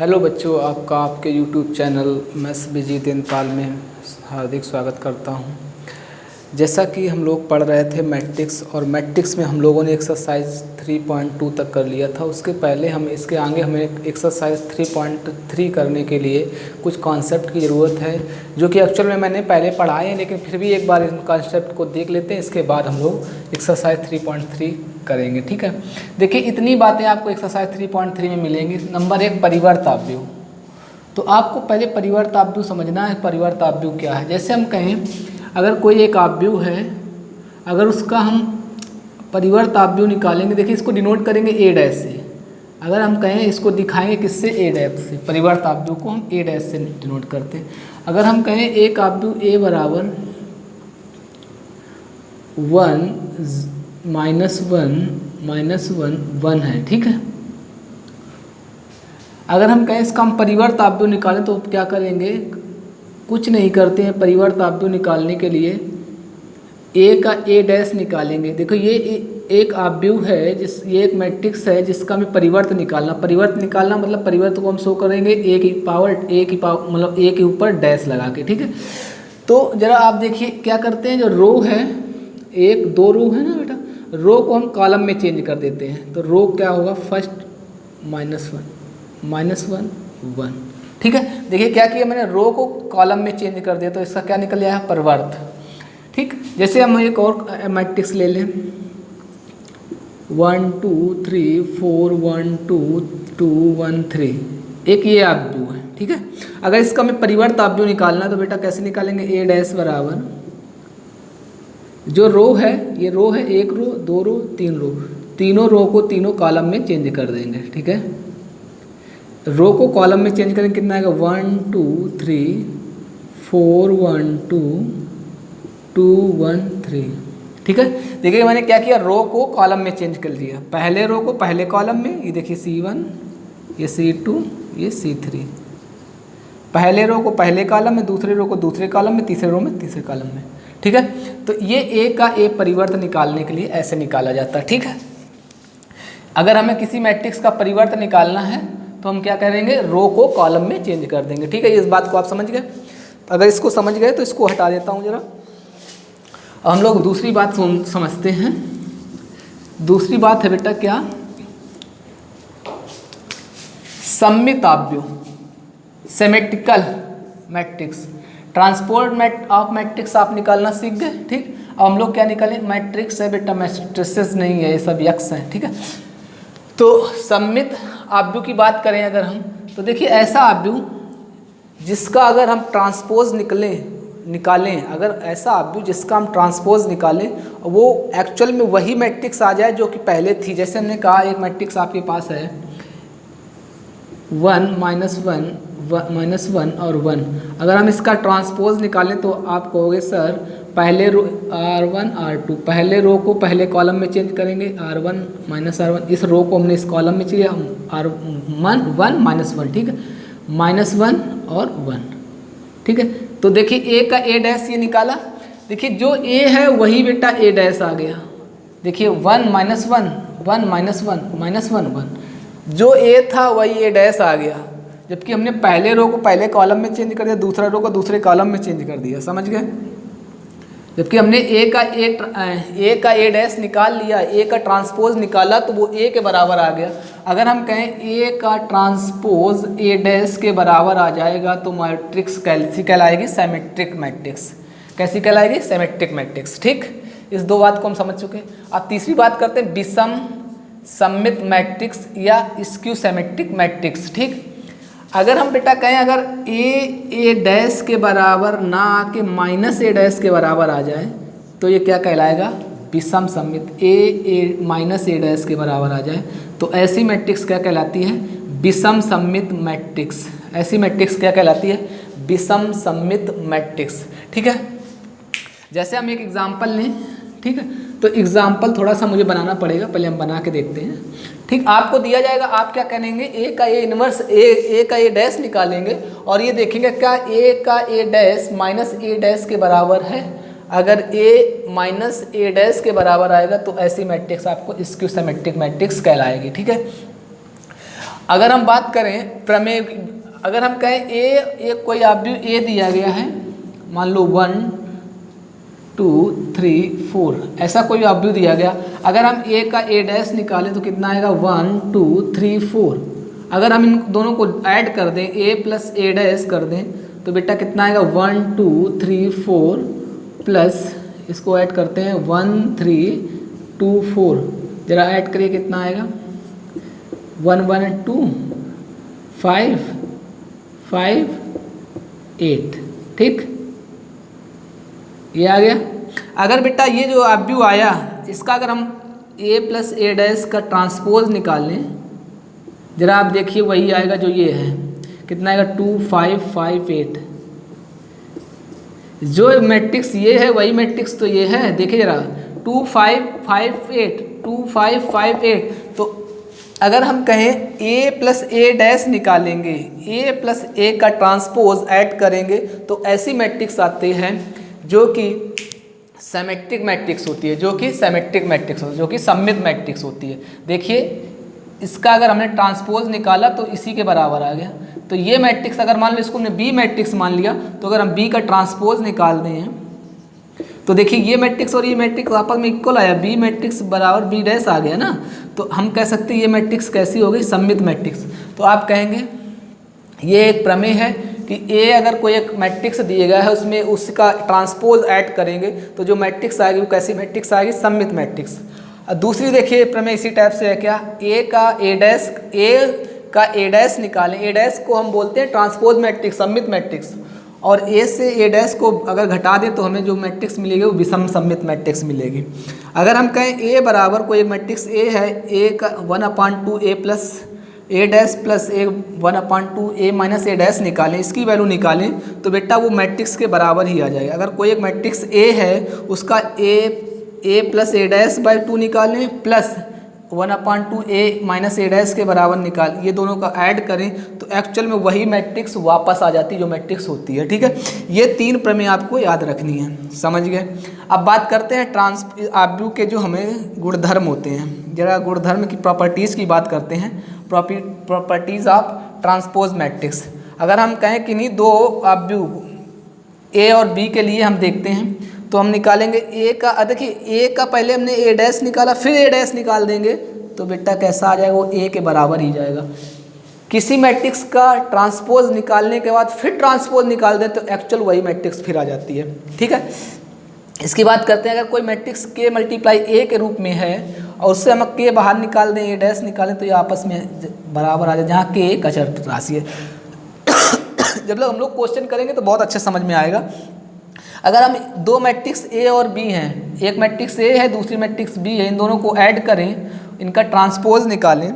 Hello बच्चों, आपका आपके यूट्यूब चैनल मैथ्स विजी देनपाल में हार्दिक स्वागत करता हूं। जैसा कि हम लोग पढ़ रहे थे मैट्रिक्स, और मैट्रिक्स में हम लोगों ने एक्सरसाइज 3.2 तक कर लिया था। उसके पहले इसके आगे हमें एक्सरसाइज 3.3 करने के लिए कुछ कॉन्सेप्ट की ज़रूरत है, जो कि एक्चुअल में मैंने पहले पढ़ाए हैं, लेकिन फिर भी एक बार इन कॉन्सेप्ट को देख लेते हैं। इसके बाद हम लोग एक्सरसाइज 3.3 करेंगे। ठीक है, देखिए इतनी बातें आपको एक्सरसाइज 3.3 में मिलेंगी। नंबर 1, परिवर्त आव्यूह। तो आपको पहले परिवर्त आव्यूह समझना है। परिवर्त आव्यूह क्या है? जैसे हम कहें, अगर कोई एक आव्यूह है, अगर उसका हम परिवर्त आव्यूह निकालेंगे, देखिए इसको डिनोट करेंगे ए डैश से। अगर हम कहें इसको दिखाएंगे किससे? ए डैश से। परिवर्त आव्यूह को हम ए डैश से डिनोट करते हैं। अगर हम कहें एक आव्यूह ए बराबर 1 -1 1 है, ठीक है। अगर हम कहें इसका हम परिवर्त आव्यूह निकालें तो क्या करेंगे? कुछ नहीं करते हैं। परिवर्त आव्यूह निकालने के लिए ए का ए डैश निकालेंगे। देखो ये एक आव्यूह है, ये एक मैट्रिक्स है जिसका हमें परिवर्त निकालना। परिवर्त निकालना मतलब परिवर्त को हम शो करेंगे ए की पावर मतलब ए के ऊपर डैश लगा के, ठीक है। तो जरा आप देखिए क्या करते हैं, जो रो है, एक दो रो है ना बेटा, रो को हम कॉलम में चेंज कर देते हैं। तो रो क्या होगा? फर्स्ट -1 1, ठीक है। देखिए क्या किया मैंने, रो को कॉलम में चेंज कर दिया, तो इसका क्या निकल आया? परिवर्त। ठीक, जैसे हम एक और मैट्रिक्स ले लें, 1 2 3 4 1 2 2 1 3, एक ये आव्यूह है, ठीक है। अगर इसका हमें परिवर्त आव्यूह निकालना है तो बेटा कैसे निकालेंगे? ए डैश बराबर, जो रो है, ये रो है, एक रो, दो रो, तीन रो, तीनों रो को तीनों कॉलम में चेंज कर देंगे, ठीक है। रो को कॉलम में चेंज करेंगे, कितना आएगा? 1 2 3 4 1 2 2 1 3, ठीक है। देखिए मैंने क्या किया, रो को कॉलम में चेंज कर लिया। पहले रो को पहले कॉलम में, ये देखिए C1, ये C2, ये C3। पहले रो को पहले कॉलम में, दूसरे रो को दूसरे कॉलम में, तीसरे रो में तीसरे कॉलम में, ठीक है। तो ये ए का ए परिवर्त निकालने के लिए ऐसे निकाला जाता है, ठीक है। अगर हमें किसी मैट्रिक्स का परिवर्त निकालना है तो हम क्या करेंगे? रो को कॉलम में चेंज कर देंगे, ठीक है। इस बात को आप समझ गए? अगर इसको समझ गए तो इसको हटा देता हूँ जरा। हम लोग दूसरी बात समझते हैं। दूसरी बात है बेटा क्या? सममित आव्यूह, symmetrical matrix. Transport of matrix आप निकालना सीख गए, ठीक। अब हम लोग क्या निकालें? मैट्रिक्स है बेटा, मैट्रिसेस नहीं है, ये सब यक्स हैं, ठीक है। तो सममित आव्यूह की बात करें अगर हम, तो देखिए ऐसा आव्यूह जिसका अगर हम ट्रांसपोज निकालें, अगर ऐसा आव्यूह जिसका हम ट्रांसपोज निकालें, वो एक्चुअल में वही मैट्रिक्स आ जाए जो कि पहले थी। जैसे हमने कहा एक मैट्रिक्स आपके पास है 1 -1 और 1। अगर हम इसका ट्रांसपोज निकालें तो आप कहोगे सर पहले रो R1 R2, पहले रो को पहले कॉलम में चेंज करेंगे, R1 -R1। इस रो को हमने इस कॉलम में चलिए R1 -1, ठीक है, -1 और 1, ठीक है। तो देखिए ए का ए डैश ये निकाला। देखिए जो ए है वही बेटा ए डैश आ गया। देखिए 1 -1 1 -1 1, जो ए था वही ए डैश आ गया। जबकि हमने पहले रो को पहले कॉलम में चेंज कर दिया, दूसरा रो को दूसरे कॉलम में चेंज कर दिया, समझ गए। जबकि हमने ए का ए डैश निकाल लिया, ए का ट्रांसपोज निकाला, तो वो ए के बराबर आ गया। अगर हम कहें ए का ट्रांसपोज ए डैश के बराबर आ जाएगा तो मैट्रिक्स कैसी कहलाएगी? Symmetric matrix. कैसी कहलाएगी? सिमेट्रिक मैट्रिक्स, ठीक। इस दो बात को हम समझ चुके हैं। अब तीसरी बात करते हैं, विषम सममित मैट्रिक्स या स्क्यू सिमेट्रिक मैट्रिक्स, ठीक। अगर हम बेटा कहें अगर ए डैश के बराबर ना आके -a डैश के बराबर आ जाए तो ये क्या कहलाएगा? विषम सममित। ए -a डैश के बराबर आ जाए तो ऐसी मैट्रिक्स क्या कहलाती है? विषम सममित मैट्रिक्स। ऐसी मैट्रिक्स क्या कहलाती है? विषम सममित मैट्रिक्स, ठीक है। जैसे हम एक एग्जाम्पल लें, ठीक है। तो एग्जाम्पल थोड़ा सा मुझे बनाना पड़ेगा, पहले हम बना के देखते हैं, ठीक। आपको दिया जाएगा, आप क्या करेंगे? ए का ए इनवर्स ए का ए डैश निकालेंगे और ये देखेंगे क्या ए का ए डैश -a डैश के बराबर है। अगर ए -a डैश के बराबर आएगा तो ऐसी मैट्रिक्स आपको स्क्यू सिमेट्रिक मैट्रिक्स कहलाएगी, ठीक है। अगर हम बात करें प्रमेय, अगर हम कहें एक कोई अवयव ए दिया गया है, मान लो 1 2 3 4 ऐसा कोई अवयव दिया गया, अगर हम ए का ए डैश निकालें तो कितना आएगा 1 2 3 4। अगर हम इन दोनों को ऐड कर दें ए प्लस ए डैश कर दें तो बेटा कितना आएगा 1 2 3 4 प्लस इसको ऐड करते हैं 1 3 2 4। जरा ऐड करिए कितना आएगा 1 1 2 5 5 8। ठीक, ये आ गया। अगर बेटा ये जो अवयव आया इसका अगर हम a प्लस ए डैश का ट्रांसपोज निकाल लें, जरा आप देखिए वही आएगा जो ये है, कितना आएगा 2 5 5 8। जो मैट्रिक्स ये है वही मैट्रिक्स तो ये है, देखिए जरा 2 5 5 8 2 5 5 8। तो अगर हम कहें a प्लस ए डैश निकालेंगे, a प्लस ए का ट्रांसपोज ऐड करेंगे तो ऐसी मैट्रिक्स आते हैं जो कि सिमेट्रिक मैट्रिक्स होती है, जो कि सिमेट्रिक मैट्रिक्स होती है, जो कि सममित मैट्रिक्स होती है। देखिए इसका अगर हमने ट्रांसपोज निकाला तो इसी के बराबर आ गया। तो ये मैट्रिक्स अगर मान लो इसको हमने बी मैट्रिक्स मान लिया, तो अगर हम बी का ट्रांसपोज निकालते हैं तो देखिए ये मैट्रिक्स और ये मैट्रिक्स आपस में इक्वल आया, बी मैट्रिक्स बराबर बी डैश आ गया ना। तो हम कह सकते हैं ये मैट्रिक्स कैसी हो गई, सममित मैट्रिक्स। तो आप कहेंगे ये एक प्रमेय है कि ए अगर कोई एक मैट्रिक्स दिया गया है उसमें उसका ट्रांसपोज ऐड करेंगे तो जो मैट्रिक्स आएगी वो कैसी मैट्रिक्स आएगी, सममित मैट्रिक्स। दूसरी देखिए प्रमेय इसी टाइप से है क्या, ए का ए डैश निकालें, ए डैश को हम बोलते हैं ट्रांसपोज मैट्रिक्स, सममित मैट्रिक्स। और ए से ए डैश को अगर घटा दें तो हमें जो मैट्रिक्स मिलेगी वो विषम सममित मैट्रिक्स मिलेगी। अगर हम कहें ए बराबर कोई मैट्रिक्स ए है, ए का 1/2 ए प्लस ए डैश प्लस ए 1/2 ए माइनस ए डैश निकालें, इसकी वैल्यू निकालें तो बेटा वो मैट्रिक्स के बराबर ही आ जाएगा। अगर कोई एक मैट्रिक्स ए है उसका ए प्लस ए डैश बाई 2 निकालें प्लस 1/2 ए माइनस ए डैश के बराबर निकाल, ये दोनों का ऐड करें तो एक्चुअल में वही मैट्रिक्स वापस आ जाती है जो मैट्रिक्स होती है। ठीक है, ये 3 प्रमेय आपको याद रखनी है, समझ गए। अब बात करते हैं अवयव के जो हमें गुणधर्म होते हैं, जरा गुणधर्म की प्रॉपर्टीज़ की बात करते हैं। Properties of transpose matrix. अगर हम कहें कि नहीं दो अवयव ए और बी के लिए हम देखते हैं तो हम निकालेंगे ए का, देखिए ए का पहले हमने ए डैश निकाला फिर ए डैश निकाल देंगे तो बेटा कैसा आ जाएगा, वो ए के बराबर ही जाएगा। किसी मैट्रिक्स का ट्रांसपोज निकालने के बाद फिर ट्रांसपोज निकाल दें तो एक्चुअल वही मैट्रिक्स फिर आ जाती है। ठीक है, इसकी बात करते हैं। अगर कोई मैट्रिक्स के मल्टीप्लाई ए के रूप में है और उससे हम के बाहर निकाल दें, ए डैश निकालें तो ये आपस में बराबर आ जाए, जहाँ के एक अचर राशि है। जब लोग हम लोग क्वेश्चन करेंगे तो बहुत अच्छे समझ में आएगा। अगर हम दो मैट्रिक्स ए और बी हैं, एक मैट्रिक्स ए है दूसरी मैट्रिक्स बी है, इन दोनों को ऐड करें, इनका ट्रांसपोज निकालें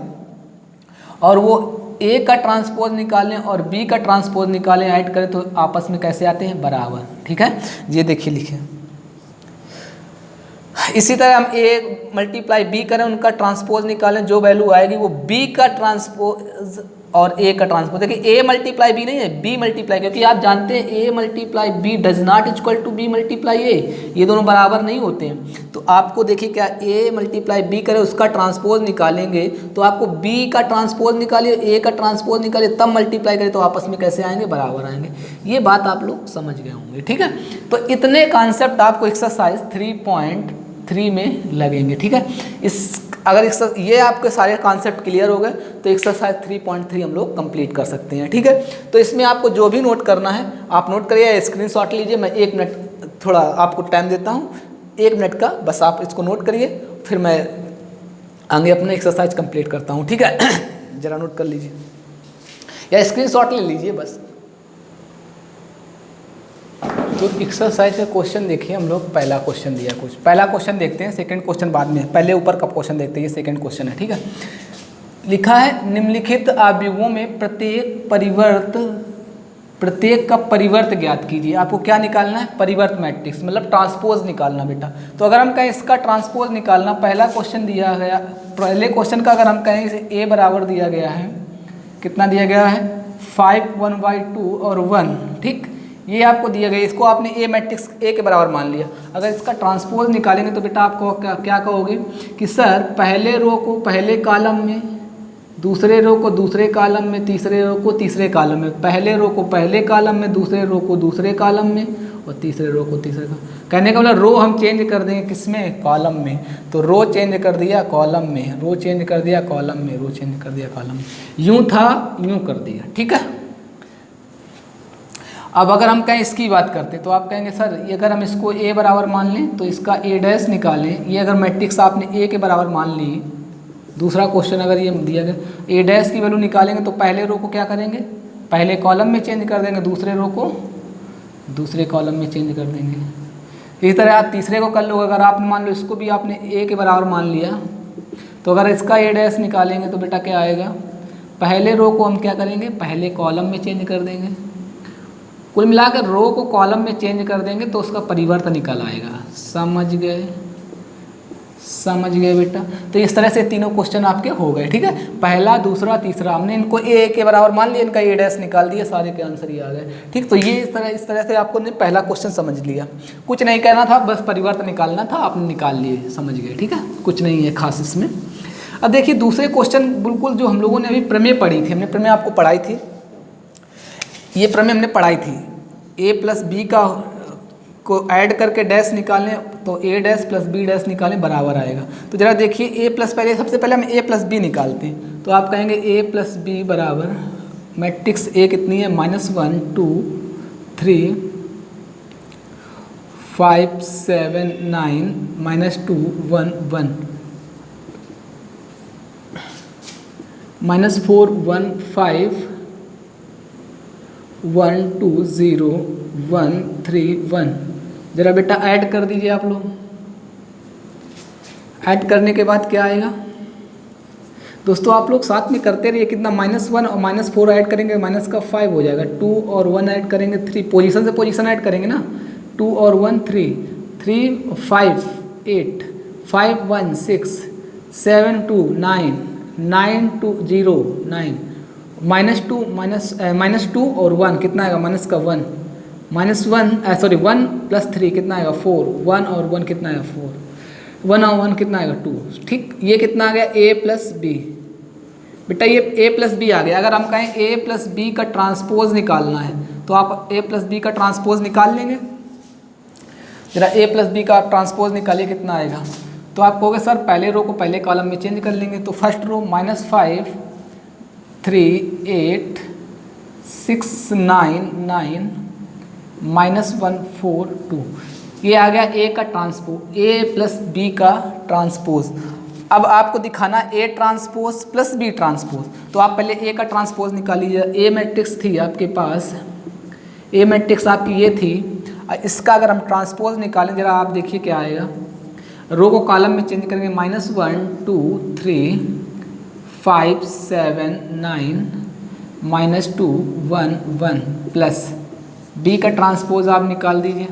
और वो ए का ट्रांसपोज निकालें और बी का ट्रांसपोज निकालें, ऐड करें तो आपस में कैसे आते हैं, बराबर। ठीक है, ये देखिए लिखें। इसी तरह हम ए मल्टीप्लाई बी करें, उनका ट्रांसपोज निकालें, जो वैल्यू आएगी वो बी का ट्रांसपोज और ए का ट्रांसपोज। देखिए ए मल्टीप्लाई बी नहीं है, बी मल्टीप्लाई, क्योंकि आप जानते हैं A multiply B does not equal to B multiply A, ये दोनों बराबर नहीं होते हैं। तो आपको देखिए क्या, ए मल्टीप्लाई बी करें उसका ट्रांसपोज निकालेंगे तो आपको बी का ट्रांसपोज निकालिए, ए का ट्रांसपोज निकालिए, तब मल्टीप्लाई करें तो आपस में कैसे आएंगे, बराबर आएंगे। ये बात आप लोग समझ गए होंगे। ठीक है, तो इतने कॉन्सेप्ट आपको एक्सरसाइज 3.3 में लगेंगे। ठीक है, इस अगर ये आपके सारे कॉन्सेप्ट क्लियर हो गए तो एक्सरसाइज 3.3 हम लोग कंप्लीट कर सकते हैं। ठीक है, तो इसमें आपको जो भी नोट करना है आप नोट करिए, स्क्रीनशॉट लीजिए। मैं 1 मिनट थोड़ा आपको टाइम देता हूँ, 1 मिनट का बस आप इसको नोट करिए, फिर मैं आगे अपना एक्सरसाइज कंप्लीट करता हूँ। ठीक है, जरा नोट कर लीजिए या स्क्रीनशॉट ले लीजिए बस। तो एक्सरसाइज का क्वेश्चन देखिए, हम लोग पहला क्वेश्चन दिया, कुछ पहला क्वेश्चन देखते हैं, सेकंड क्वेश्चन बाद में, पहले ऊपर का क्वेश्चन देखते हैं, ये सेकंड क्वेश्चन है। ठीक है, लिखा है निम्नलिखित अवयवों में प्रत्येक का परिवर्त ज्ञात कीजिए। आपको क्या निकालना है, परिवर्त मैट्रिक्स, मतलब ट्रांसपोज निकालना बेटा। तो अगर हम कहें इसका ट्रांसपोज निकालना, पहला क्वेश्चन दिया गया, पहले क्वेश्चन का अगर हम कहें इसे ए बराबर दिया गया है, कितना दिया गया है 5 1/2 और 1। ठीक, ये आपको दिया गया, इसको आपने ए मैट्रिक्स ए के बराबर मान लिया। अगर इसका ट्रांसपोज निकालेंगे तो बेटा आपको क्या कहोगे कि सर पहले रो को पहले कॉलम में, दूसरे रो को दूसरे कॉलम में, तीसरे रो को तीसरे कॉलम में, पहले रो को पहले कॉलम में, दूसरे रो को दूसरे कॉलम में और तीसरे रो को तीसरे कॉलम। कहने का मतलब रो हम चेंज कर देंगे किसमें, कॉलम में। तो रो चेंज कर दिया कॉलम में, रो चेंज कर दिया कॉलम में, रो चेंज कर दिया कॉलम में, यूँ था यूँ कर दिया, ठीक है। अब अगर हम कहें इसकी बात करते तो आप कहेंगे सर ये अगर हम इसको ए बराबर मान लें तो इसका ए डैश निकालें। ये अगर मैट्रिक्स आपने ए के बराबर मान ली, दूसरा क्वेश्चन अगर ये दिया गया ए डैश की वैल्यू निकालेंगे तो पहले रो को क्या करेंगे, पहले कॉलम में चेंज कर देंगे, दूसरे रो को दूसरे कॉलम में चेंज कर देंगे। इसी तरह आप तीसरे को कर लो, अगर आपने मान लो इसको भी आपने ए के बराबर मान लिया तो अगर इसका ए डैश निकालेंगे तो बेटा क्या आएगा, पहले रो को हम क्या करेंगे, पहले कॉलम में चेंज कर देंगे। कुल मिलाकर रो को कॉलम में चेंज कर देंगे तो उसका परिवर्तन निकल आएगा। समझ गए, समझ गए बेटा। तो इस तरह से तीनों क्वेश्चन आपके हो गए, ठीक है। पहला, दूसरा, तीसरा हमने इनको ए के बराबर मान लिया, इनका ए डैश निकाल दिया, सारे के आंसर ही आ गए, ठीक। तो ये इस तरह से आपको पहला क्वेश्चन समझ लिया, कुछ नहीं कहना था, बस परिवर्तन निकालना था, आपने निकाल लिए, समझ गए, ठीक है। कुछ नहीं है खास इसमें। अब देखिए दूसरे क्वेश्चन बिल्कुल जो हम लोगों ने अभी प्रमेय पढ़ी थी, हमने प्रमेय आपको पढ़ाई थी, ये प्रमेय हमने पढ़ाई थी, ए प्लस बी का को ऐड करके डैश निकालें तो ए डैश प्लस बी डैश निकालें बराबर आएगा। तो जरा देखिए ए प्लस, पहले सबसे पहले हम ए प्लस बी निकालते हैं। तो आप कहेंगे ए प्लस बी बराबर मैट्रिक्स ए कितनी है, -1 2 3 5 7 9 -2 1 1 -4 1 5 1 2 0 1 3 1। जरा बेटा ऐड कर दीजिए आप लोग। ऐड करने के बाद क्या आएगा दोस्तों, आप लोग साथ में करते रहिए। कितना, -1 और -4 ऐड करेंगे माइनस का 5 हो जाएगा, 2 और 1 ऐड करेंगे 3, पोजीशन से पोजीशन ऐड करेंगे ना, 2 और 1 3 3 5 8 5 1 6 7 2 9 9 2 0 9 -2 और 1 कितना आएगा, माइनस का 1 1 प्लस 3 कितना आएगा 4, 1 और 1 कितना आएगा 4, 1 और 1 कितना आएगा 2, ठीक। ये कितना आ गया ए प्लस बी, बेटा ये ए प्लस बी आ गया। अगर हम कहें ए प्लस बी का ट्रांसपोज निकालना है तो आप ए प्लस बी का ट्रांसपोज निकाल लेंगे। जरा ए प्लस बी का आप ट्रांसपोज निकालिए, कितना आएगा। तो आप कहोगे सर पहले रो को पहले कॉलम में चेंज कर लेंगे। तो फर्स्ट रो -5 3 8 6 9 9 -1 4 2, ये आ गया ए का ट्रांसपोज, ए प्लस बी का ट्रांसपोज। अब आपको दिखाना A transpose plus B transpose. तो आप पहले ए का ट्रांसपोज निकाल लीजिए। ए मैट्रिक्स थी आपके पास, ए मैट्रिक्स आपकी ये थी, इसका अगर हम ट्रांसपोज निकालें जरा आप देखिए क्या आएगा। रो को कॉलम में चेंज करेंगे, -1 2 3 5 7 9 -2 1 1 प्लस बी का ट्रांसपोज आप निकाल दीजिए,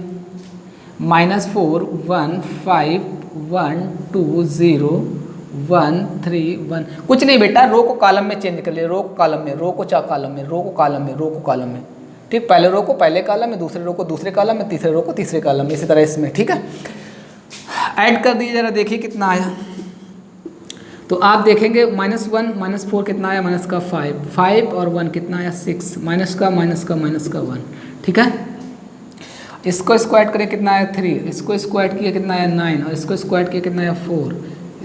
-4 1 5 1 2 0 1 3 1। कुछ नहीं बेटा, रो को कॉलम में चेंज कर लिए, रो को कॉलम में, रो को कॉलम में, रो को कॉलम में, रो को कॉलम में, ठीक। पहले रो को पहले कॉलम में, दूसरे रो को दूसरे कॉलम में, तीसरे रो को तीसरे कॉलम में, इसी तरह इसमें, ठीक है। ऐड कर दीजिए, जरा देखिए कितना आया। तो आप देखेंगे -1 -4 कितना आया, माइनस का 5 5 और 1 कितना आया 6, माइनस का 1, ठीक है। इसको स्क्वायर करें कितना आया 3, इसको स्क्वायर किया कितना आया 9 और इसको स्क्वायर किया कितना आया 4,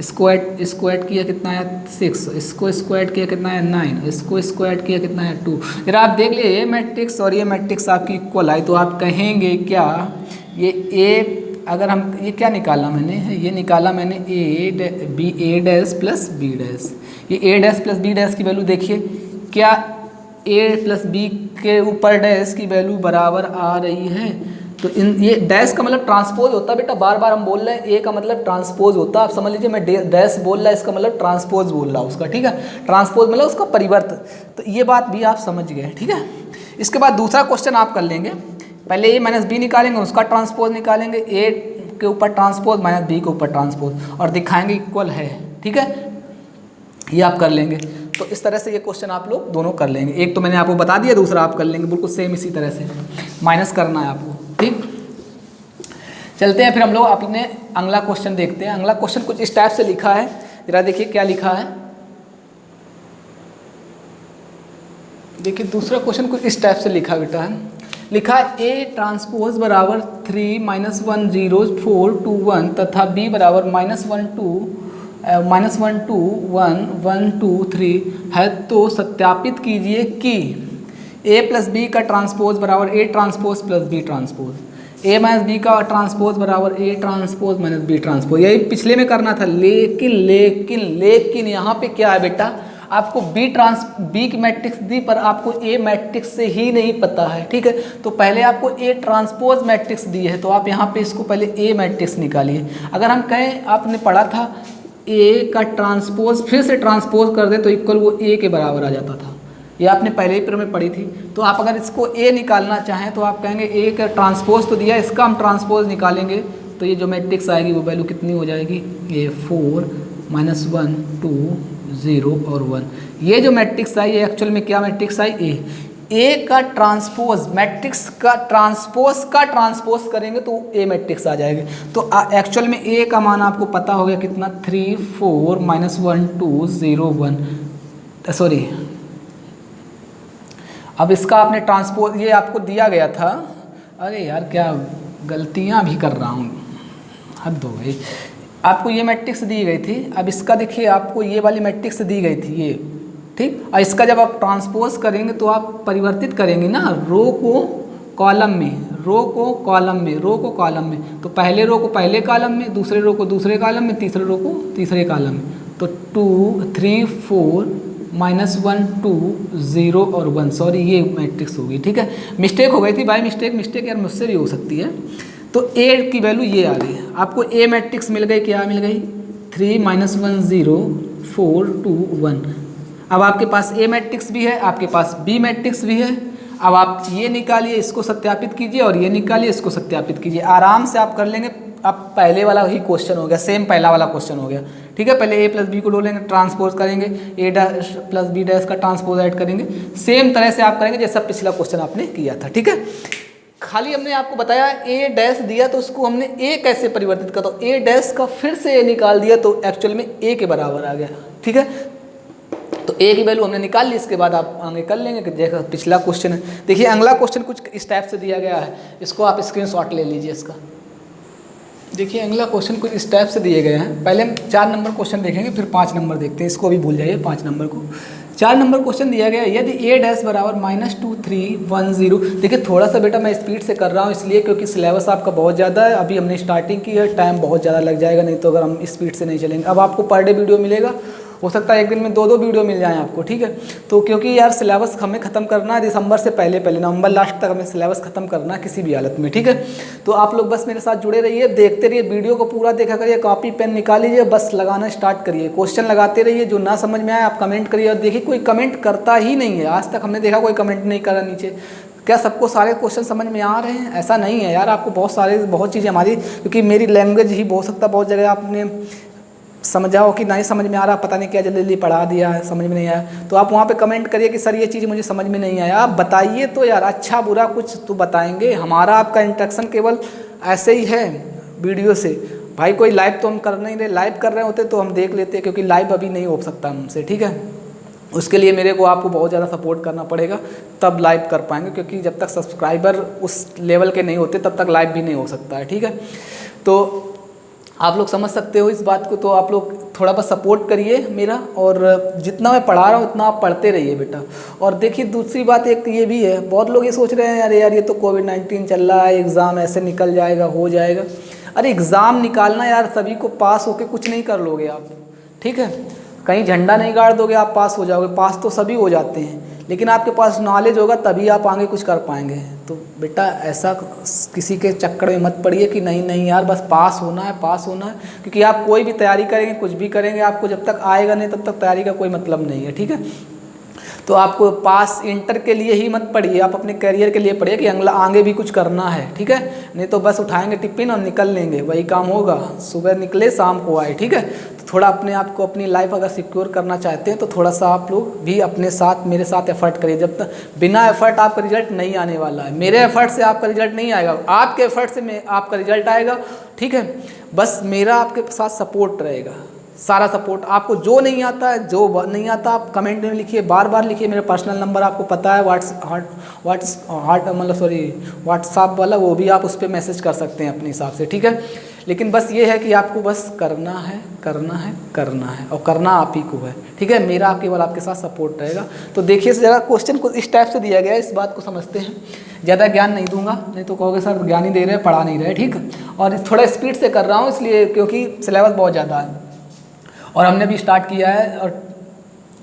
स्क्वायर किया कितना आया 6, इसको स्क्वायर किया कितना आया 9, इसको स्क्वायर किया कितना आया 2। जरा आप देख लिए ये मैट्रिक्स और ये मैट्रिक्स आपकी इक्वल आई तो आप कहेंगे क्या, ये ए अगर हम ये क्या निकाला मैंने, ये निकाला मैंने ए डैश प्लस बी डैश। ये ए डैश प्लस बी डैश की वैल्यू देखिए, क्या ए प्लस बी के ऊपर डैश की वैल्यू बराबर आ रही है। तो ये डैश का मतलब ट्रांसपोज होता है बेटा, बार बार हम बोल रहे हैं ए का मतलब ट्रांसपोज होता है। आप समझ लीजिए मैं डैश बोल रहा है, इसका मतलब ट्रांसपोज बोल रहा हूँ उसका, ठीक है। ट्रांसपोज मतलब उसका परिवर्तन, तो ये बात भी आप समझ गए, ठीक है। इसके बाद दूसरा क्वेश्चन आप कर लेंगे, पहले ए माइनस बी निकालेंगे, उसका ट्रांसपोज निकालेंगे, ए के ऊपर ट्रांसपोज माइनस बी के ऊपर ट्रांसपोज और दिखाएंगे इक्वल है, ठीक है। ये आप कर लेंगे। तो इस तरह से ये क्वेश्चन आप लोग दोनों कर लेंगे। एक तो मैंने आपको बता दिया, दूसरा आप कर लेंगे बिल्कुल सेम इसी तरह से, माइनस करना है आपको, ठीक। चलते हैं फिर हम लोग अपने अगला क्वेश्चन देखते हैं। अगला क्वेश्चन कुछ इस टाइप से लिखा है, जरा देखिए क्या लिखा है। देखिए दूसरा क्वेश्चन कुछ इस टाइप से लिखा बेटा है, लिखा ए ट्रांसपोज बराबर 3 -1 0 4 2 1 तथा बी बराबर -1 2 1 1 2 3 है, तो सत्यापित कीजिए कि ए प्लस बी का ट्रांसपोज बराबर A transpose plus B transpose, A minus B का ट्रांसपोज बराबर A transpose minus B transpose. यही पिछले में करना था, लेकिन लेकिन लेकिन यहाँ पे क्या है बेटा, आपको बी की मैट्रिक्स दी पर आपको ए मैट्रिक्स से ही नहीं पता है, ठीक है। तो पहले आपको ए ट्रांसपोज मैट्रिक्स दी है, तो आप यहाँ पे इसको पहले ए मैट्रिक्स निकालिए। अगर हम कहें, आपने पढ़ा था ए का ट्रांसपोज फिर से ट्रांसपोज कर दें तो इक्वल वो ए के बराबर आ जाता था, ये आपने पहले ही पीरियड में पढ़ी थी। तो आप अगर इसको ए निकालना चाहें तो आप कहेंगे ए का ट्रांसपोज तो दिया, इसका हम ट्रांसपोज निकालेंगे तो ये जो मैट्रिक्स आएगी वो वैल्यू कितनी हो जाएगी, ए 4 -1 2 0 और 1। ये जो मैट्रिक्स आई ये एक्चुअल में क्या मैट्रिक्स आई, ए का ट्रांसपोज मैट्रिक्स का ट्रांसपोज करेंगे तो ए मैट्रिक्स आ जाएगी। तो एक्चुअल में ए का मान आपको पता हो गया कितना, 3 4 -1 2 0 1, सॉरी अब इसका आपने ट्रांसपोज ये आपको दिया गया था, अरे यार क्या गलतियां भी कर रहा हूँ, हद हो गई। आपको ये मैट्रिक्स दी गई थी, अब इसका देखिए आपको ये वाली मैट्रिक्स दी गई थी ये, ठीक। और इसका जब आप ट्रांसपोज करेंगे तो आप परिवर्तित करेंगे ना, रो को कॉलम में, रो को कॉलम में, रो को कॉलम में, तो पहले रो को पहले कॉलम में, दूसरे रो को दूसरे कॉलम में, तीसरे रो को तीसरे कॉलम में। तो 2 3 4 -1 2 0 और 1, सॉरी ये मैट्रिक्स होगी, ठीक है। मिस्टेक हो गई थी बाय मिस्टेक यार, मुझसे भी हो सकती है। तो ए की वैल्यू ये आ गई, आपको ए मैट्रिक्स मिल गई, क्या मिल गई, 3 -1 0 4 2 1। अब आपके पास ए मैट्रिक्स भी है, आपके पास बी मैट्रिक्स भी है। अब आप ये निकालिए, इसको सत्यापित कीजिए, और ये निकालिए, इसको सत्यापित कीजिए, आराम से आप कर लेंगे। अब पहले वाला ही क्वेश्चन हो गया, सेम पहला वाला क्वेश्चन हो गया, ठीक है। पहले ए प्लस बी को डोलेंगे, ट्रांसपोज करेंगे, ए डैश प्लस बी डैश का ट्रांसपोज ऐड करेंगे, सेम तरह से आप करेंगे जैसा पिछला क्वेश्चन आपने किया था, ठीक है। खाली हमने आपको बताया ए डैश दिया तो उसको हमने ए कैसे परिवर्तित कर, तो ए डैश का फिर से ए निकाल दिया तो एक्चुअल में ए के बराबर आ गया, ठीक है। तो ए की वैल्यू हमने निकाल ली, इसके बाद आप आगे कर लेंगे कि जैसा पिछला क्वेश्चन है। देखिए अगला क्वेश्चन कुछ इस टाइप से दिया गया है, इसको आप स्क्रीनशॉट ले लीजिए इसका। देखिए अगला क्वेश्चन कुछ इस टाइप से दिए गए हैं, पहले हम 4 नंबर क्वेश्चन देखेंगे फिर 5 नंबर देखते हैं, इसको भी भूल जाइए 5 नंबर को। 4 नंबर क्वेश्चन दिया गया है, यदि ए डैश बराबर -2 3 1 0। देखिए थोड़ा सा बेटा मैं स्पीड से कर रहा हूँ इसलिए क्योंकि सिलेबस आपका बहुत ज़्यादा है, अभी हमने स्टार्टिंग की है, टाइम बहुत ज़्यादा लग जाएगा, नहीं तो अगर हम स्पीड से नहीं चलेंगे। अब आपको पर डे वीडियो मिलेगा, हो सकता है एक दिन में 2-2 वीडियो मिल जाएँ आपको, ठीक है। तो क्योंकि यार सिलेबस हमें ख़त्म करना है दिसंबर से पहले नवंबर लास्ट तक हमें सिलेबस ख़त्म करना है किसी भी हालत में, ठीक है। तो आप लोग बस मेरे साथ जुड़े रहिए, देखते रहिए, वीडियो को पूरा देखा करिए, कॉपी पेन निकाल लीजिए, बस लगाना स्टार्ट करिए, क्वेश्चन लगाते रहिए, जो ना समझ में आए आप कमेंट करिए। और देखिए कोई कमेंट करता ही नहीं है, आज तक हमने देखा कोई कमेंट नहीं करा नीचे। क्या सबको सारे क्वेश्चन समझ में आ रहे हैं? ऐसा नहीं है यार, आपको बहुत चीज़ें हमारी, क्योंकि मेरी लैंग्वेज ही हो सकता है बहुत जगह आपने समझाओ कि नहीं समझ में आ रहा, पता नहीं क्या जल्दी जल्दी पढ़ा दिया है, समझ में नहीं आया, तो आप वहाँ पे कमेंट करिए कि सर ये चीज़ मुझे समझ में नहीं आया। आप बताइए तो यार, अच्छा बुरा कुछ तो बताएंगे, हमारा आपका इंटरेक्शन केवल ऐसे ही है वीडियो से। भाई कोई लाइव तो हम कर नहीं रहे, लाइव कर रहे होते तो हम देख लेते, क्योंकि लाइव अभी नहीं हो सकता हमसे, ठीक है। उसके लिए मेरे को आपको बहुत ज़्यादा सपोर्ट करना पड़ेगा, तब लाइव कर पाएंगे, क्योंकि जब तक सब्सक्राइबर उस लेवल के नहीं होते तब तक लाइव भी नहीं हो सकता है, ठीक है। तो आप लोग समझ सकते हो इस बात को, तो आप लोग थोड़ा बहुत सपोर्ट करिए मेरा, और जितना मैं पढ़ा रहा हूँ उतना आप पढ़ते रहिए बेटा। और देखिए दूसरी बात एक ये भी है, बहुत लोग ये सोच रहे हैं यार ये तो कोविड-19 चल रहा है, एग्ज़ाम ऐसे निकल जाएगा, हो जाएगा। अरे एग्ज़ाम निकालना यार, सभी को पास होके कुछ नहीं कर लोगे आप, ठीक है। कहीं झंडा नहीं गाड़ दोगे आप पास हो जाओगे, पास तो सभी हो जाते हैं, लेकिन आपके पास नॉलेज होगा तभी आप आगे कुछ कर पाएंगे। तो बेटा ऐसा किसी के चक्कर में मत पड़िए कि नहीं यार बस पास होना है, पास होना है, क्योंकि आप कोई भी तैयारी करेंगे, कुछ भी करेंगे, आपको जब तक आएगा नहीं तब तक तैयारी का कोई मतलब नहीं है, ठीक है। तो आपको पास इंटर के लिए ही मत पढ़िए, आप अपने करियर के लिए पढ़िए कि अगला आगे भी कुछ करना है, ठीक है। नहीं तो बस उठाएंगे टिफिन और निकल लेंगे, वही काम होगा, सुबह निकले शाम को आए, ठीक है। तो थोड़ा अपने आप को, अपनी लाइफ अगर सिक्योर करना चाहते हैं तो थोड़ा सा आप लोग भी अपने साथ, मेरे साथ एफर्ट करिए। जब तक बिना एफर्ट आपका रिजल्ट नहीं आने वाला है, मेरे एफर्ट से आपका रिजल्ट नहीं आएगा, आपके एफर्ट से आपका रिजल्ट आएगा, ठीक है। बस मेरा आपके साथ सपोर्ट रहेगा, सारा सपोर्ट। आपको जो नहीं आता है, जो नहीं आता आप कमेंट में लिखिए, बार बार लिखिए। मेरा पर्सनल नंबर आपको पता है, व्हाट्सअप वाला, वो भी आप उस पर मैसेज कर सकते हैं अपने हिसाब से, ठीक है। लेकिन बस ये है कि आपको बस करना है, करना है, करना है, और करना आप ही को है, ठीक है। मेरा केवल आपके साथ सपोर्ट रहेगा। तो देखिए ज़रा क्वेश्चन को इस टाइप से दिया गया है, इस बात को समझते हैं। ज़्यादा ज्ञान नहीं दूंगा, नहीं तो कहोगे सर ज्ञान ही दे रहे हैं, पढ़ा नहीं रहे, ठीक है। और थोड़ा स्पीड से कर रहा हूँ इसलिए, क्योंकि सिलेबस बहुत ज़्यादा है और हमने भी स्टार्ट किया है। और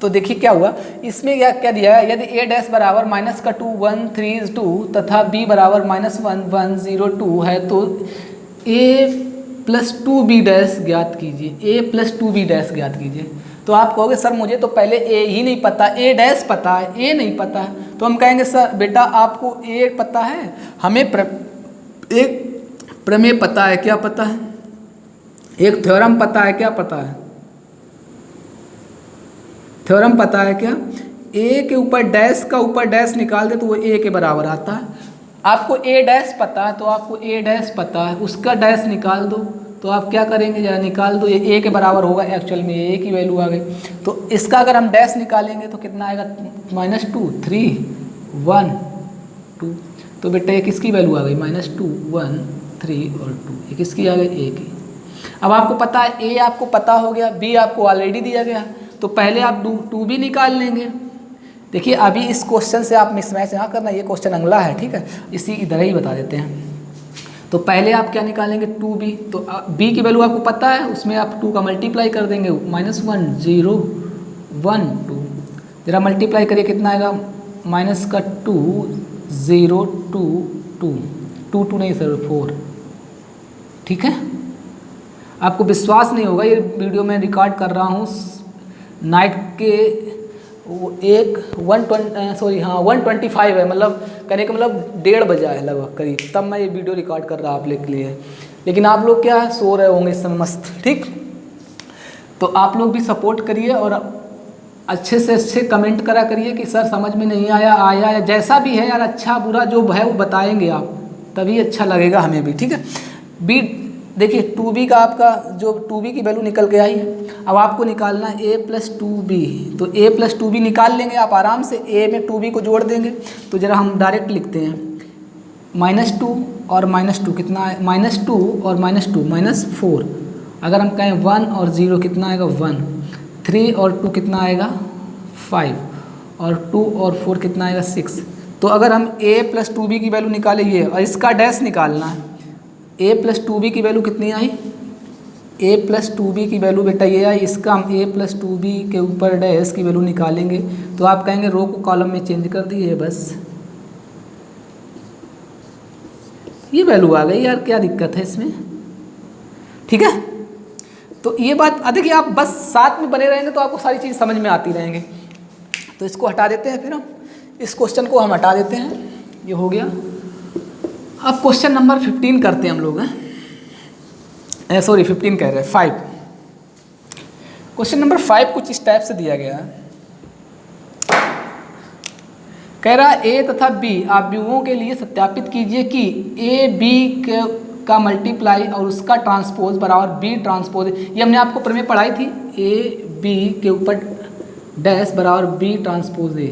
तो देखिए क्या हुआ इसमें, क्या दिया है, यदि a डैश बराबर माइनस का 2 1 3 2 तथा b बराबर माइनस 1 1 0 2 है, तो a प्लस 2b डैश ज्ञात कीजिए, a प्लस 2b डैश ज्ञात कीजिए। तो आप कहोगे सर मुझे तो पहले a ही नहीं पता, a डैश पता है, a नहीं पता है। तो हम कहेंगे सर बेटा आपको a पता है, हमें एक प्रमेय पता है, क्या पता है, एक थ्योरम पता है, क्या पता है, थ्योरम पता है क्या, a के ऊपर डैश का ऊपर डैश निकाल दे तो वो a के बराबर आता है। आपको a डैश पता है तो आपको a डैश पता है, उसका डैश निकाल दो तो आप क्या करेंगे, जरा निकाल दो, ये a के बराबर होगा, एक्चुअल में a की वैल्यू आ गई। तो इसका अगर हम डैश निकालेंगे तो कितना आएगा, -2 3 1 2। तो बेटा ये किसकी वैल्यू आ गई, -2 1 3 और 2, ये किसकी आ गई, a की। अब आपको पता है a आपको पता हो गया, b आपको ऑलरेडी दिया गया, तो पहले आप 2 भी निकाल लेंगे। देखिए अभी इस क्वेश्चन से आप मिसमैच ना करना, ये क्वेश्चन अगला है, ठीक है, इसी इधर ही बता देते हैं। तो पहले आप क्या निकालेंगे, 2b। तो b की वैल्यू आपको पता है, उसमें आप 2 का मल्टीप्लाई कर देंगे, -1 0 1 2। जरा मल्टीप्लाई करिए कितना आएगा, -2 0 2 2 2 2 नहीं सर 4, ठीक है। आपको विश्वास नहीं होगा, ये वीडियो मैं रिकॉर्ड कर रहा हूँ नाइट के 125 है, मतलब कहने का मतलब 1:30 बजा है लगभग करीब, तब मैं ये वीडियो रिकॉर्ड कर रहा आप लोग के लिए। लेकिन आप लोग क्या सो रहे होंगे इस समय मस्त, ठीक। तो आप लोग भी सपोर्ट करिए और अच्छे से अच्छे कमेंट करा करिए कि सर समझ में नहीं आया, या जैसा भी है यार, अच्छा बुरा जो है वो बताएंगे आप, तभी अच्छा लगेगा हमें भी, ठीक है। बी देखिए 2b का आपका जो 2b की वैल्यू निकल के आई है। अब आपको निकालना है a प्लस 2b, तो a प्लस 2b निकाल लेंगे आप आराम से, a में 2b को जोड़ देंगे। तो जरा हम डायरेक्ट लिखते हैं, -2 और -2 कितना है, -2 और -2 -4। अगर हम कहें 1 और 0 कितना आएगा 1, 3 और 2 कितना आएगा 5, और 2 और 4 कितना आएगा 6। तो अगर हम a प्लस 2b की वैल्यू निकालें ये, और इसका डैश निकालना है, a प्लस 2b की वैल्यू कितनी आई, a प्लस 2b की वैल्यू बेटा ये आई, इसका हम a प्लस 2b के ऊपर डैश की वैल्यू निकालेंगे। तो आप कहेंगे रो को कॉलम में चेंज कर दिए, बस ये वैल्यू आ गई यार, क्या दिक्कत है इसमें, ठीक है। तो ये बात देखिए, आप बस साथ में बने रहेंगे तो आपको सारी चीज़ समझ में आती रहेंगे। तो इसको हटा देते हैं, फिर हम इस क्वेश्चन को हम हटा देते हैं, ये हो गया। अब क्वेश्चन नंबर 15 करते हैं हम लोग, हैं सॉरी 15 कह रहे हैं 5। क्वेश्चन नंबर 5 कुछ इस टाइप से दिया गया है, कह रहा है a तथा b आव्यूहों के लिए सत्यापित कीजिए कि a b का मल्टीप्लाई और उसका ट्रांसपोज बराबर b ट्रांसपोज। ये हमने आपको प्रमेय पढ़ाई थी, a b के ऊपर डैश बराबर b ट्रांसपोज a।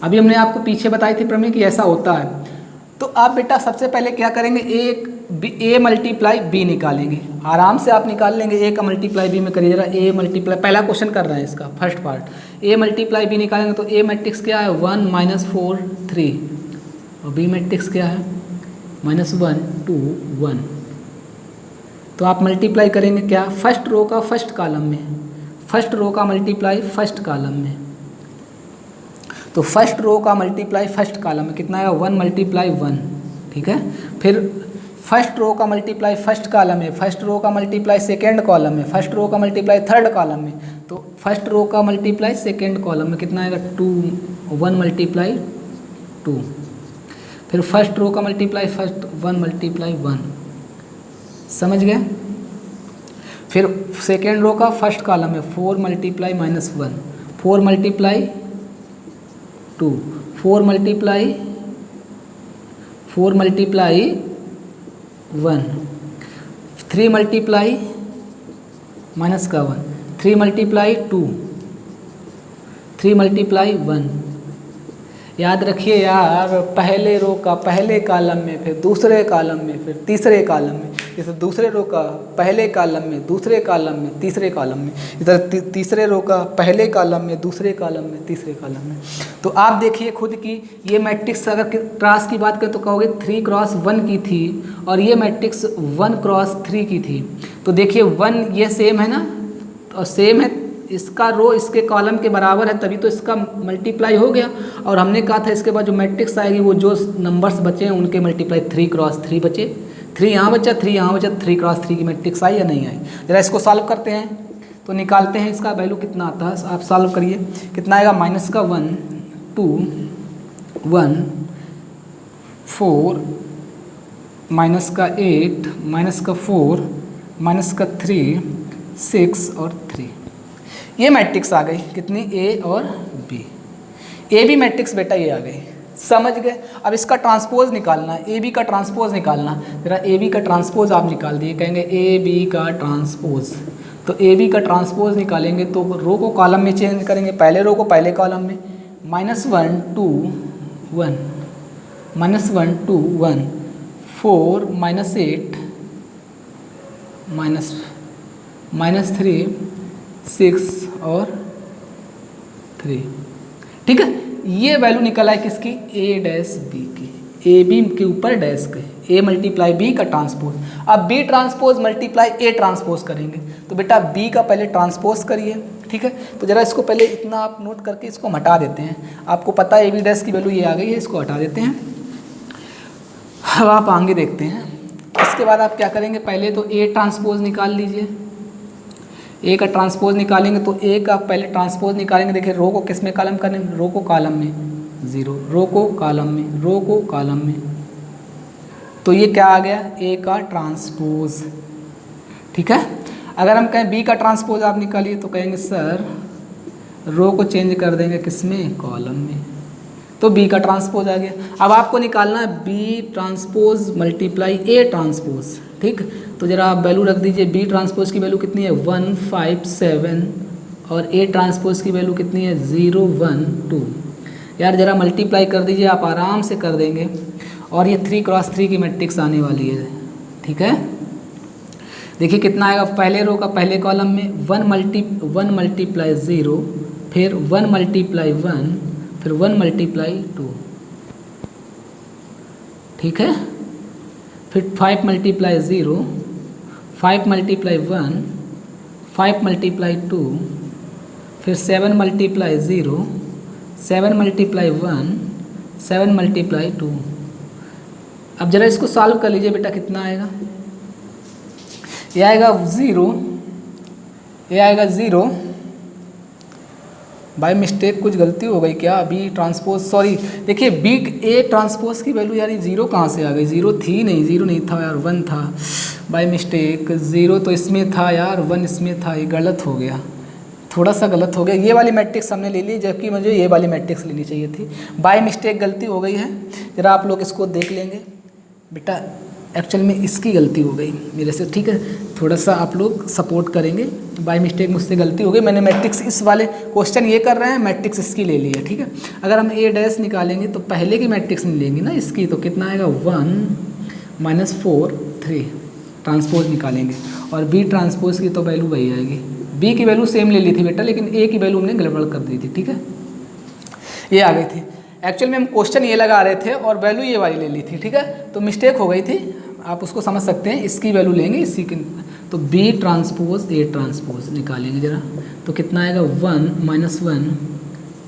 अभी हमने आपको पीछे बताई थी प्रमेय कि ऐसा होता है। तो आप बेटा सबसे पहले क्या करेंगे, a मल्टीप्लाई b निकालेंगे, आराम से आप निकाल लेंगे। a का मल्टीप्लाई b में करिए जरा, a मल्टीप्लाई, पहला क्वेश्चन कर रहे हैं इसका first part, a multiply b निकालेंगे तो a मैट्रिक्स क्या है 1 -4 3, और b मैट्रिक्स क्या है -1 2 1। तो आप मल्टीप्लाई करेंगे क्या, फर्स्ट रो का फर्स्ट कॉलम में, फर्स्ट रो का मल्टीप्लाई फर्स्ट कॉलम में। तो फर्स्ट रो का मल्टीप्लाई फर्स्ट कॉलम में कितना आएगा 1 × 1, ठीक है। फिर फर्स्ट रो का मल्टीप्लाई फर्स्ट कॉलम में, फर्स्ट रो का मल्टीप्लाई सेकेंड कॉलम में, फर्स्ट रो का मल्टीप्लाई थर्ड कॉलम में। तो फर्स्ट रो का मल्टीप्लाई सेकेंड कॉलम में कितना आएगा 2 1 × 2। फिर फर्स्ट रो का मल्टीप्लाई फर्स्ट 1 × 1, समझ गए। फिर सेकेंड रो का फर्स्ट कॉलम में 4 × -1 4 × 2 4 × 1 3 × -1 3 मल्टीप्लाई 2, 3 मल्टीप्लाई 1। याद रखिए यार, पहले रो का पहले कॉलम में, फिर दूसरे कॉलम में, फिर तीसरे कॉलम में। जैसे दूसरे रो का पहले कॉलम में, दूसरे कॉलम में, तीसरे कॉलम में। इधर तीसरे रो का पहले कॉलम में, दूसरे कॉलम में, तीसरे कॉलम में। तो आप देखिए खुद की ये मैट्रिक्स अगर क्रॉस की बात करें तो कहोगे 3 क्रॉस 1 की थी, और ये मैट्रिक्स 1 क्रॉस 3 की थी। तो देखिए 1 ये सेम है ना, और सेम है, इसका रो इसके कॉलम के बराबर है, तभी तो इसका मल्टीप्लाई हो गया। और हमने कहा था इसके बाद जो मैट्रिक्स आएगी वो जो नंबर्स बचे हैं उनके मल्टीप्लाई 3 क्रॉस 3 बचे, 3 यहाँ बचा, 3 यहाँ बचा, 3 क्रॉस 3 की मैट्रिक्स आई या नहीं आई। जरा इसको सॉल्व करते हैं तो निकालते हैं इसका वैल्यू कितना आता है। आप सॉल्व करिए, कितना आएगा, माइनस का 1 2 1 4 माइनस का 8 माइनस का 4 माइनस का 3 6 और 3। ये मैट्रिक्स आ गई कितनी, ए और बी। ए बी मैट्रिक्स बेटा ये आ गई, समझ गए। अब इसका ट्रांसपोज निकालना है, ए बी का ट्रांसपोज निकालना। जरा ए बी का ट्रांसपोज आप निकाल दिए, कहेंगे ए बी का ट्रांसपोज। तो ए बी का ट्रांसपोज निकालेंगे तो रो को कॉलम में चेंज करेंगे, पहले रो को पहले कॉलम में। -1 2 1 -1 2 1 4 -8 -3 6 और 3। ठीक है, ये वैल्यू निकल आई किसकी, ए डैश बी की, ए बी के ऊपर डैश के, ए मल्टीप्लाई बी का ट्रांसपोज। अब B transpose multiply A transpose करेंगे, तो बेटा बी का पहले ट्रांसपोज करिए। ठीक है, तो जरा इसको पहले इतना आप नोट करके इसको हटा देते हैं। आपको पता है ए बी डैश की वैल्यू ये आ गई है, इसको हटा देते हैं। अब आप आगे देखते हैं, इसके बाद आप क्या करेंगे, पहले तो ए ट्रांसपोज निकाल लीजिए। ए का ट्रांसपोज निकालेंगे तो ए का पहले ट्रांसपोज निकालेंगे। देखिए रो को किस में कॉलम करें, रो को कॉलम में 0, रो को कॉलम में, रो को कॉलम में। तो ये क्या आ गया, ए का ट्रांसपोज। ठीक है, अगर हम कहें बी का ट्रांसपोज आप निकालिए तो कहेंगे सर रो को चेंज कर देंगे किस में, कॉलम में। तो बी का ट्रांसपोज आ गया। अब आपको निकालना है B transpose multiply A transpose. ठीक, तो जरा आप वैल्यू रख दीजिए। बी ट्रांसपोज की वैल्यू कितनी है, 1 5 7, और ए ट्रांसपोज की वैल्यू कितनी है, 0 1 2। यार जरा मल्टीप्लाई कर दीजिए, आप आराम से कर देंगे। और ये 3 क्रॉस 3 की मैट्रिक्स आने वाली है। ठीक है, देखिए कितना आएगा, पहले रो का पहले कॉलम में 1 मल्टीप्लाई 0, फिर 1 मल्टीप्लाई 1, फिर 1 मल्टीप्लाई 2। ठीक है, फिर 5 मल्टीप्लाई 0, 5 मल्टीप्लाई 1, 5 मल्टीप्लाई 2, फिर 7 मल्टीप्लाई 0, 7 मल्टीप्लाई 1, 7 मल्टीप्लाई 2। अब जरा इसको सॉल्व कर लीजिए बेटा, कितना आएगा, ये आएगा 0, ये आएगा 0। बाय मिस्टेक कुछ गलती हो गई क्या, बी ट्रांसपोज, सॉरी देखिए बी ए ट्रांसपोज की वैल्यू यार ये 0 कहाँ से आ गई, 0 थी नहीं, 0 नहीं था यार, 1 था। बाय मिस्टेक 0 तो इसमें था यार, 1 इसमें था, ये गलत हो गया, थोड़ा सा गलत हो गया। ये वाली मैट्रिक्स हमने ले ली, जबकि मुझे ये वाली मैट्रिक्स लेनी चाहिए थी। बाय मिस्टेक गलती हो गई है। ज़रा आप लोग इसको देख लेंगे बेटा, एक्चुअल में इसकी गलती हो गई मेरे से। ठीक है, थोड़ा सा आप लोग सपोर्ट करेंगे। बाय मिस्टेक मुझसे गलती हो गई, मैंने मैट्रिक्स इस वाले क्वेश्चन ये कर रहे हैं, मैट्रिक्स इसकी ले ली है। ठीक है, अगर हम ए डैश निकालेंगे तो पहले की मैट्रिक्स नहीं लेंगे ना इसकी, तो कितना आएगा, 1 -4 3 ट्रांसपोज निकालेंगे। और बी ट्रांसपोज की तो वैल्यू वही आएगी, बी की वैल्यू सेम ले ली थी बेटा, लेकिन ए की वैल्यू हमने गड़बड़ कर दी थी। ठीक है, ये आ गई थी। एक्चुअल में हम क्वेश्चन ये लगा रहे थे और वैल्यू ये वाली ले ली थी। ठीक है, तो मिस्टेक हो गई थी, आप उसको समझ सकते हैं। इसकी वैल्यू लेंगे इसी की, तो बी ट्रांसपोज ए ट्रांसपोज निकालेंगे जरा, तो कितना आएगा, 1 -1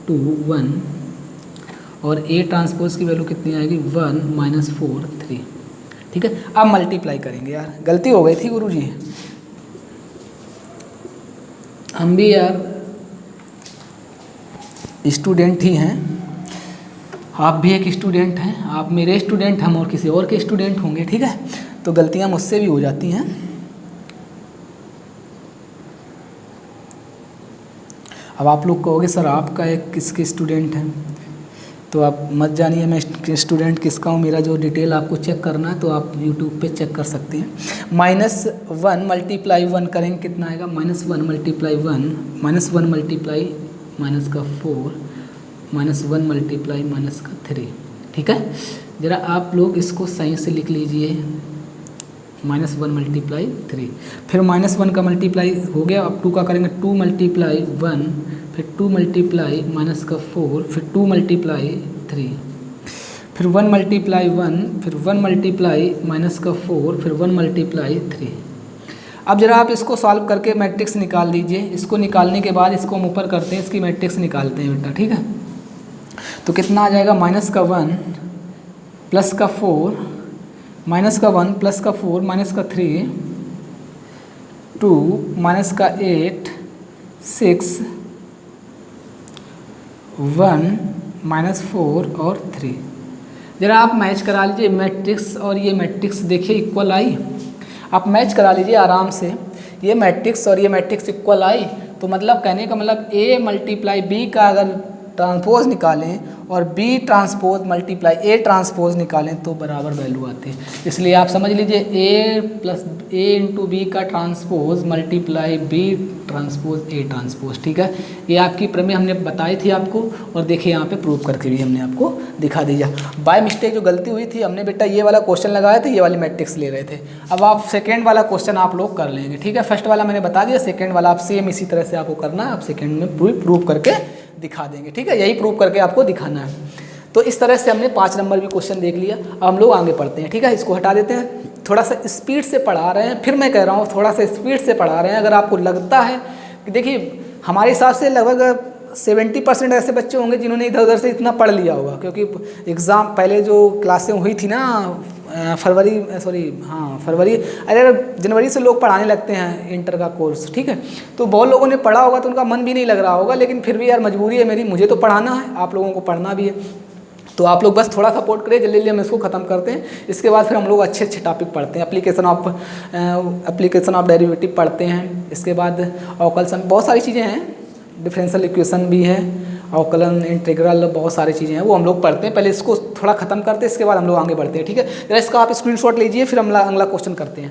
2 1, और ए ट्रांसपोज की वैल्यू कितनी आएगी, 1 -4 3। ठीक है, अब मल्टीप्लाई करेंगे। यार गलती हो गई थी गुरुजी, हम भी यार स्टूडेंट ही हैं, आप भी एक स्टूडेंट हैं, आप मेरे स्टूडेंट, हम और किसी और के स्टूडेंट होंगे। ठीक है, तो गलतियां मुझसे भी हो जाती हैं। अब आप लोग कहोगे सर आपका एक किसके स्टूडेंट हैं, तो आप मत जानिए मैं स्टूडेंट किसका हूँ, मेरा जो डिटेल आपको चेक करना है तो आप यूट्यूब पे चेक कर सकते हैं। -1 मल्टीप्लाई 1 करेंगे कितना आएगा, -1 मल्टीप्लाई 1, -1 मल्टीप्लाई -4, -1 मल्टीप्लाई -3। ठीक है, ज़रा आप लोग इसको सही से लिख लीजिए, -1 मल्टीप्लाई 3, फिर -1 का मल्टीप्लाई हो गया, अब 2 का करेंगे, 2 मल्टीप्लाई 1, फिर 2 मल्टीप्लाई -4, फिर 2 मल्टीप्लाई 3, फिर 1 मल्टीप्लाई 1, फिर 1 मल्टीप्लाई -4, फिर 1 मल्टीप्लाई 3। अब जरा आप इसको सॉल्व करके मैट्रिक्स निकाल दीजिए। इसको निकालने के बाद इसको हम ऊपर करते हैं, इसकी मैट्रिक्स निकालते हैं बेटा। ठीक है, तो कितना आ जाएगा, -1 प्लस का 4, -1 प्लस का 4 -3, 2 -8, 6, 1 -4 और 3। ज़रा आप मैच करा लीजिए मैट्रिक्स और ये मैट्रिक्स, देखिए इक्वल आई। आप मैच करा लीजिए आराम से, ये मैट्रिक्स और ये मैट्रिक्स इक्वल आई तो मतलब कहने का मतलब A मल्टीप्लाई B का अगर ट्रांसपोज निकालें और B transpose multiply A transpose निकालें तो बराबर वैल्यू आते हैं। इसलिए आप समझ लीजिए A इंटू B का transpose multiply B transpose A transpose. ठीक है, ये आपकी प्रमेय हमने बताई थी आपको, और देखिए यहाँ पे प्रूव करके भी हमने आपको दिखा दिया। बाय मिस्टेक जो गलती हुई थी, हमने बेटा ये वाला क्वेश्चन लगाया था, ये वाली मैट्रिक्स ले रहे थे। अब आप सेकेंड वाला क्वेश्चन आप लोग कर लेंगे। ठीक है, फर्स्ट वाला मैंने बता दिया, सेकेंड वाला आप सेम इसी तरह से आपको करना है, आप सेकेंड में प्रूव करके दिखा देंगे। ठीक है, यही प्रूव करके आपको दिखाना है। तो इस तरह से हमने 5 नंबर भी क्वेश्चन देख लिया। अब हम लोग आगे पढ़ते हैं। ठीक है, इसको हटा देते हैं, थोड़ा सा स्पीड से पढ़ा रहे हैं, फिर मैं कह रहा हूँ थोड़ा सा स्पीड से पढ़ा रहे हैं। अगर आपको लगता है कि देखिए हमारे हिसाब से लगभग 70% ऐसे बच्चे होंगे जिन्होंने इधर उधर से इतना पढ़ लिया होगा, क्योंकि एग्ज़ाम पहले जो क्लासें हुई थी ना फरवरी अरे जनवरी से लोग पढ़ाने लगते हैं इंटर का कोर्स। ठीक है, तो बहुत लोगों ने पढ़ा होगा तो उनका मन भी नहीं लग रहा होगा, लेकिन फिर भी यार मजबूरी है मेरी, मुझे तो पढ़ाना है, आप लोगों को पढ़ना भी है। तो आप लोग बस थोड़ा सपोर्ट करें, जल्दी जल्दी हम इसको ख़त्म करते हैं। इसके बाद फिर हम लोग अच्छे अच्छे टॉपिक पढ़ते हैं। एप्लीकेशन ऑफ डेरिवेटिव पढ़ते हैं, इसके बाद अवकल सम, बहुत सारी चीज़ें हैं, डिफरेंशियल इक्वेशन भी है, अवकलन, इंटीग्रल, बहुत सारी चीज़ें हैं, वो हम लोग पढ़ते हैं। पहले इसको थोड़ा ख़त्म करते हैं, इसके बाद हम लोग आगे बढ़ते हैं। ठीक है, जरा इसका आप स्क्रीनशॉट लीजिए, फिर हम अगला क्वेश्चन करते हैं।